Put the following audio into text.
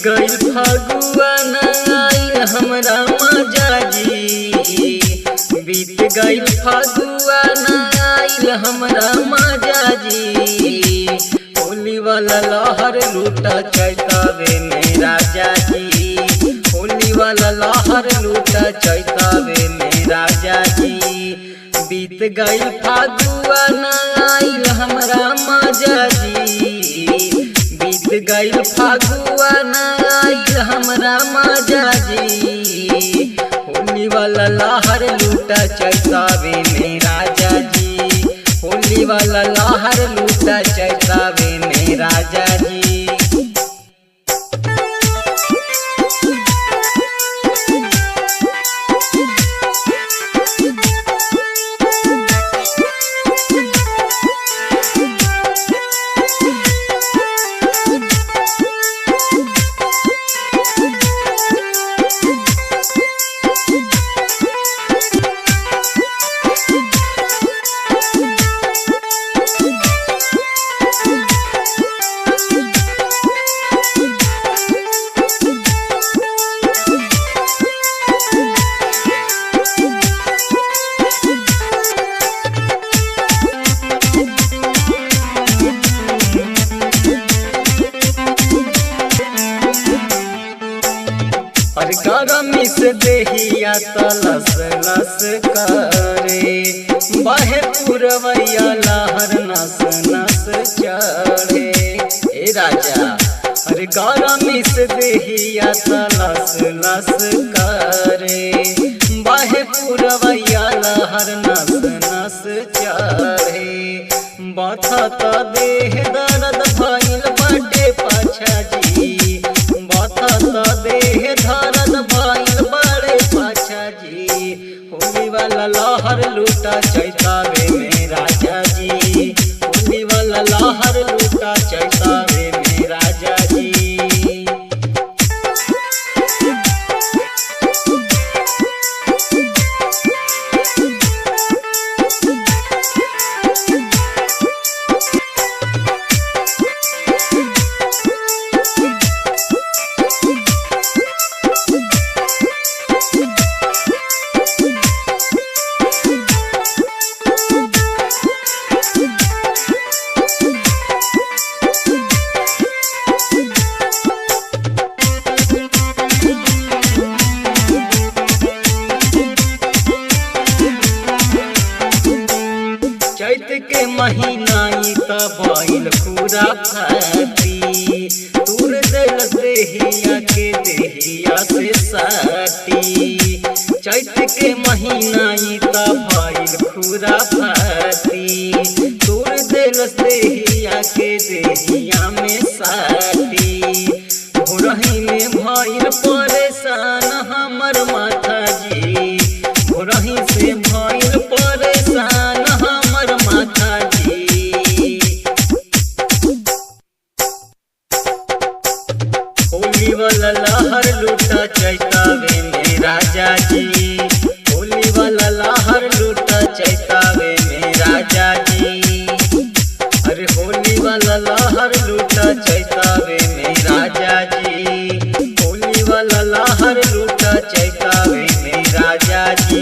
गइल फगुआ न आइल हमरा मजा जी। बीत गइल फगुआ न आइल हमरा मजा जी। होली वाला लहर लूटा चैतावे में राजा जी। होली वाला लहर लूटा चैतावे में राजा जी। बीत गइल फगुआ न आइल हमरा मजा जी। बीत गइल फगुआ न आइल हमरा मजा जी। होली वाला लहर लूटा चैतावे में राजा जी। होली वाला लहर लूटा चैतावे में राजा जी। अरे गरमी से देहिया तलस लस करे। बाहे पुरवैया लहर नस नस चढ़े। ए राजा अरे गरमी से देहिया तलस लस करे। बाहे पुरवैया लहर नस नस चढ़े। बथत देह दर्द भइल बाटे पाछा जी। बथत देह दर्द भइल बड़े पाछा जी। होली वाला लहर लूटा चैतावे में राजा जी। होली वाला लहर लूटा चैतावे में राजा जी। चैत के महीना त भइल पूरा फाटी। तूर दिल देहिया के देहिया से साटी। चैत के महीना त भइल पूरा फाटी। तूर दिल देहिया के देहिया में साटी। भोरही में भइल परेशान हमर माथा जी। भोरही से भइल परेशान हमर माथा जी। होली वाला लहर लूटा चैतावे में राजा जी। होली वाला लहर लूटा चैतावे में राजा जी। अरे होली वाला लहर लूटा चैतावे में राजा जी। होली वाला लहर लूटा चैतावे में राजा जी।